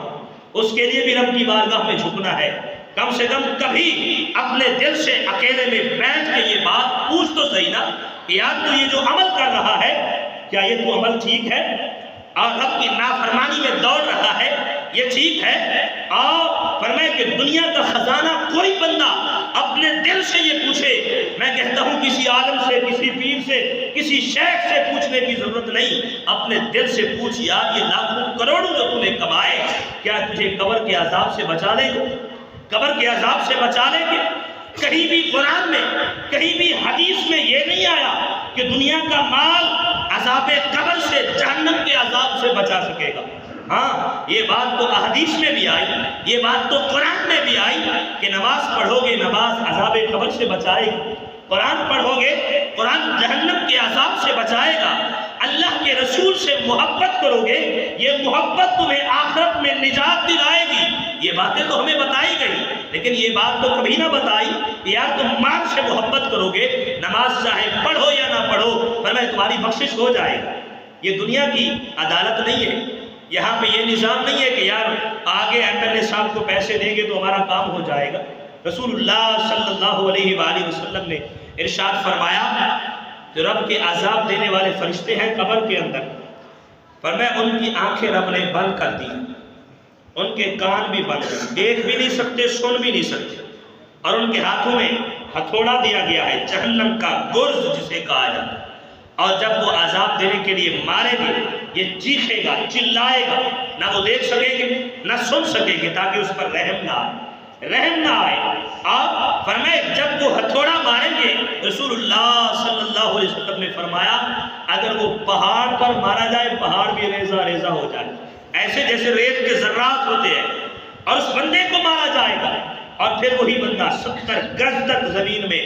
اس کے لیے بھی رب کی بارگاہ میں جھکنا ہے۔ کم سے کم کبھی اپنے دل سے اکیلے میں بیٹھ کے یہ بات پوچھ تو صحیح نا، یار تو یہ جو عمل کر رہا ہے کیا یہ تو عمل ٹھیک ہے؟ اور رب کی نافرمانی میں دوڑ رہا ہے یہ ٹھیک ہے؟ اور فرمائے کہ دنیا کا خزانہ کوئی بندہ اپنے دل سے یہ پوچھے، میں کہتا ہوں کسی عالم سے، کسی پیر سے، کسی شیخ سے پوچھنے کی ضرورت نہیں، اپنے دل سے پوچھ یار یہ لاکھوں کروڑوں جو تم نے کمائے کیا تجھے قبر کے عذاب سے بچا لیں گے؟ قبر کے عذاب سے بچا لیں گے؟ کہیں بھی قرآن میں، کہیں بھی حدیث میں یہ نہیں آیا کہ دنیا کا مال عذاب قبر سے، جہنم کے عذاب سے بچا سکے گا۔ ہاں یہ بات تو احادیث میں بھی آئی، یہ بات تو قرآن میں بھی آئی کہ نماز پڑھو گے نماز عذاب قبر سے بچائے گی، قرآن پڑھو گے قرآن جہنم کے عذاب سے بچائے گا، اللہ کے رسول سے محبت کرو گے یہ محبت تمہیں آخرت میں نجات دلائے گی۔ یہ باتیں تو ہمیں بتائی گئی، لیکن یہ بات تو کبھی نہ بتائی کہ یار تم مال سے محبت کرو گے، نماز چاہے پڑھو یا نہ پڑھو فرمائے تمہاری بخشش ہو جائے گا۔ یہ دنیا کی عدالت نہیں ہے، یہاں پہ یہ نظام نہیں ہے کہ یار آگے MLA صاحب کو پیسے دیں گے تو ہمارا کام ہو جائے گا۔ رسول اللہ صلی اللہ علیہ وآلہ وسلم نے ارشاد فرمایا جو رب کے عذاب دینے والے فرشتے ہیں قبر کے اندر، فرمایا ان کی آنکھیں رب نے بند کر دی، ان کے کان بھی بند ہیں، دیکھ بھی نہیں سکتے، سن بھی نہیں سکتے، اور ان کے ہاتھوں میں ہتھوڑا دیا گیا ہے جہنم کا گرز جسے کہا جاتا ہے، اور جب وہ عذاب دینے کے لیے مارے گے یہ چیخے گا، چلائے گا، نہ وہ دیکھ سکیں گے نہ سن سکیں گے تاکہ اس پر رحم نہ آئے، رحم نہ آئے۔ اور فرمائے جب وہ ہتھوڑا ماریں گے رسول اللہ صلی اللہ علیہ وسلم نے فرمایا اگر وہ پہاڑ پر مارا جائے پہاڑ بھی ریزہ ریزہ ہو جائے، ایسے جیسے ریت کے ذرات ہوتے ہیں، اور اس بندے کو مارا جائے گا اور پھر وہی بندہ 70 گز تک زمین میں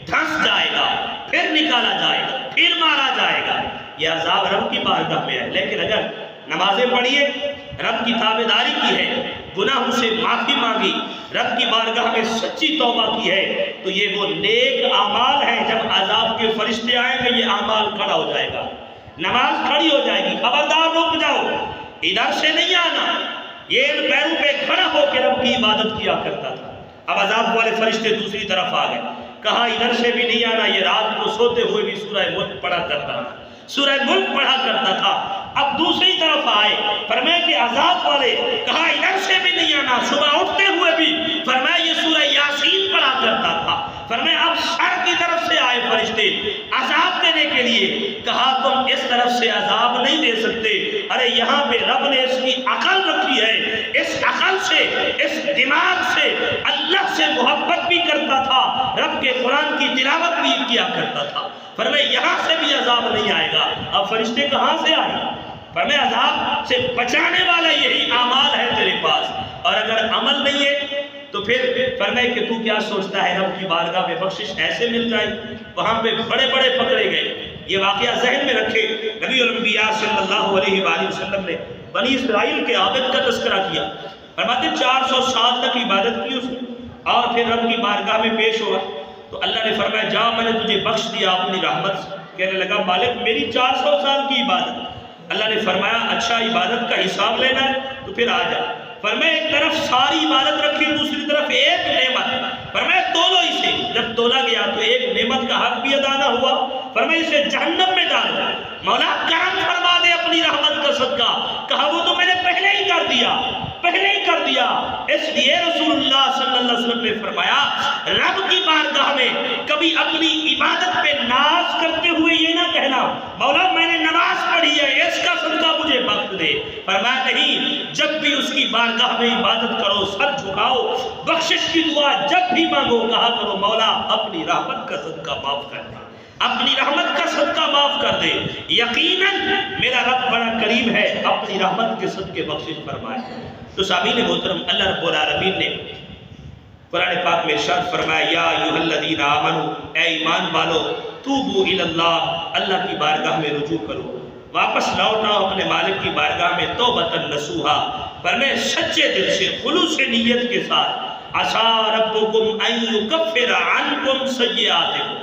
دھنس جائے گا، پھر نکالا جائے گا، پھر مارا جائے گا۔ یہ عذاب رب کی بارگاہ میں ہے، لیکن اگر نمازیں پڑھیے، رب کی تابعداری کی ہے، گناہوں سے معافی مانگی، رب کی بارگاہ میں سچی توبہ کی ہے، تو یہ وہ نیک اعمال ہیں۔ جب عذاب کے فرشتے آئیں گے یہ اعمال کھڑا ہو جائے گا، نماز کھڑی ہو جائے گی، خبردار رک جاؤ، ادھر سے نہیں آنا۔ یہ ان پیروں پہ کھڑا ہو کے رب کی عبادت کیا کرتا تھا۔ اب عذاب والے فرشتے دوسری طرف آ گئے، کہا ادھر سے بھی نہیں آنا، یہ رات کو سوتے ہوئے بھی سورہ ملک پڑھا کرتا تھا، سورہ ملک پڑھا کرتا تھا۔ اب دوسری طرف آئے، فرمایا کہ عذاب والے، کہا ادھر سے بھی نہیں آنا، صبح اٹھتے ہوئے بھی فرمایا یہ سورہ یاسین پڑھا کرتا تھا۔ فرمایا اب سر کی طرف سے آئے فرشتے عذاب دینے کے لیے، کہا تم اس طرف سے عذاب نہیں دے سکتے، ارے یہاں پہ رب نے اس کی عقل رکھی ہے، اس عقل سے، اس دماغ سے اللہ سے محبت بھی کرتا تھا، رب کے قرآن کی تلاوت بھی کیا کرتا تھا۔ فرمایا یہاں سے بھی عذاب نہیں آئے گا۔ اب فرشتے کہاں سے آئے؟ فرمایا عذاب سے بچانے والا یہی اعمال ہے تیرے پاس، اور اگر عمل نہیں ہے تو پھر فرمایا کہ تو کیا سوچتا ہے رب کی بارگاہ میں بخشش ایسے مل جائے؟ وہاں پہ بڑے بڑے پکڑے گئے۔ یہ واقعہ ذہن میں رکھے، نبی الانبیاء صلی اللہ علیہ وآلہ وسلم نے بنی اسرائیل کے عابد کا تذکرہ کیا، فرماتے 400 سال تک عبادت کی اس نے، اور پھر رب کی بارگاہ میں پیش ہوا تو اللہ نے فرمایا جا میں نے تجھے بخش دیا اپنی رحمت سے۔ کہنے لگا مالک میری 400 سال کی عبادت۔ اللہ نے فرمایا اچھا عبادت کا حساب لینا ہے تو پھر آ جا۔ فرمایا ایک طرف ساری عبادت رکھی، دوسری طرف ایک نعمت، فرمایا تولو اسے۔ جب تولا گیا تو ایک نعمت کا حق بھی ادا نہ ہوا، فرمایا اسے جہنم میں ڈالو، مولا کرم فرما دے اپنی رحمت کا صدقہ۔ کہا وہ تو میں نے پہلے ہی کر دیا، پہلے ہی کر دیا۔ اس لیے رسول اللہ صلی اللہ علیہ وسلم نے فرمایا رب کی بارگاہ میں کبھی اپنی عبادت پہ ناز کرتے ہوئے یہ نہ کہنا مولا میں نے نماز پڑھی ہے اس کا صدقہ مجھے بخش دے۔ فرمایا نہیں، جب بھی اس کی بارگاہ میں عبادت کرو سر جھکاؤ، بخشش کی دعا جب بھی مانگو کہا کرو مولا اپنی رحمت کا صدقہ معاف کر دے، اپنی رحمت کا صدقہ معاف کر دے، یقیناً میرا رب بڑا کریم ہے، اپنی رحمت کے صدقے بخشش فرمائے۔ تو سامعین محترم، اللہ رب العالمین نے قرآن پاک میں ارشاد فرمایا یا ایھا الذین آمنوا، اے ایمان والو، توبوا الی اللہ، اللہ کی بارگاہ میں رجوع کرو، واپس لوٹاؤ اپنے مالک کی بارگاہ میں توبۃ نصوحا، فرمائے سچے دل سے خلوص نیت کے ساتھ، عسیٰ ربکم ان یکفر عنکم سیئاتکم،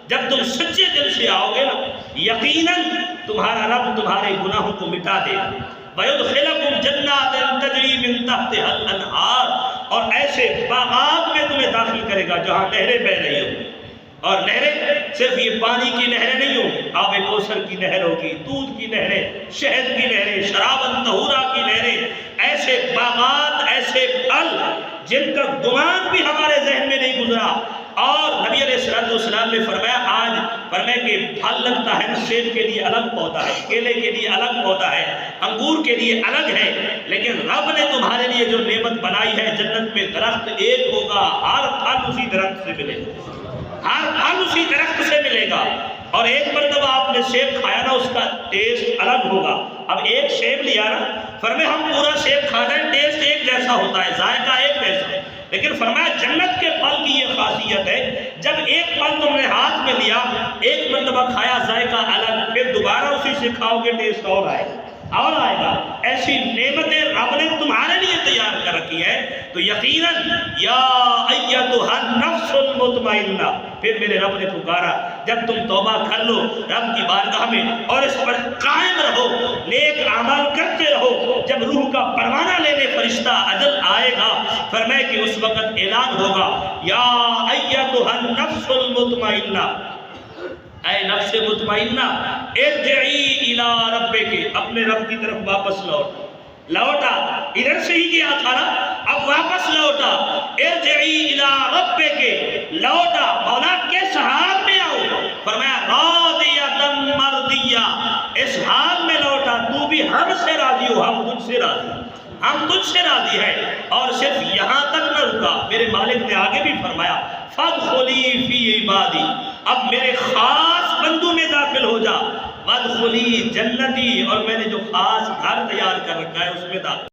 جب تم سچے دل سے آؤ گے نا یقیناً تمہارا رب تمہارے گناہوں کو مٹا دے گا، وَيُدْخِلَكُمْ جَنَّاتٍ تَجْرِي مِن تَحْتِهَا الْأَنْهَارُ، اور ایسے باغات میں تمہیں داخل کرے گا جہاں نہریں بہہ رہی ہوں، اور نہریں صرف یہ پانی کی نہریں نہیں ہوگی، آب کوثر کی نہر ہوگی، دودھ کی نہریں، شہد کی نہریں، شراباً طہورا کی نہریں، ایسے باغات، ایسے پھل جن کا گمان بھی ہمارے ذہن میں نہیں گزرا۔ اور نبی علیہ السلام نے فرمایا کہ پھل لگتا ہے نا، سیب کے لیے الگ پودا ہے، کیلے کے لیے الگ پودا ہے، انگور کے لیے الگ ہے، لیکن رب نے تمہارے لیے جو نعمت بنائی ہے، جنت میں درخت ایک ہوگا، ہر پھل اسی درخت سے ملے گا، ہر پھل اسی درخت سے ملے گا۔ اور ایک مرتبہ آپ نے سیب کھایا نا، اس کا ٹیسٹ الگ ہوگا۔ اب ایک سیب لیا نا، فرمایا ہم پورا سیب کھا جائیں، ٹیسٹ ایک جیسا ہوتا ہے، ذائقہ ایک جیسا ہے، لیکن فرمایا جنت کے پھل کی یہ خاصیت ہے، جب ایک پھل تم نے ہاتھ میں لیا، ایک مرتبہ کھایا، ذائقہ الگ، پھر دوبارہ اسی سے کھاؤ گے، ٹیسٹ اور آئے گا اور آئے گا۔ ایسی نعمتیں رب نے تمہارے لیے تیار کر رکھی ہے، تو یقیناً یا ایتھا النفس المطمئنہ، پھر میرے رب نے پکارا، جب تم توبہ کر لو رب کی بارگاہ میں اور اس پر قائم رہو، نیک اعمال کرتے رہو، جب روح کا پروانہ لینے فرشتہ اجل آئے گا، فرمائے کہ اس وقت اعلان ہوگا، یا ایتھا النفس المطمئنہ، اے نفس مطمئنہ، ارجعی الی ربک، اپنے رب کی طرف واپس لوٹا، ادھر سے ہی گیا تھا نا، اب واپس لوٹا، ارجعی الی ربک، لوٹا، مولا کس حال میں آؤ؟ فرمایا راضیۃ مرضیہ، اس حال میں لوٹا تو بھی ہم سے راضی ہو، ہم تجھ سے راضی ہیں، ہم تجھ سے راضی ہیں۔ اور صرف یہاں تک نہ رکا، میرے مالک نے آگے بھی فرمایا فادخلی فی عبادی، اب میرے خاص بندوں میں داخل ہو جا، وادخلی جنتی، اور میں نے جو خاص گھر تیار کر رکھا ہے اس میں داخل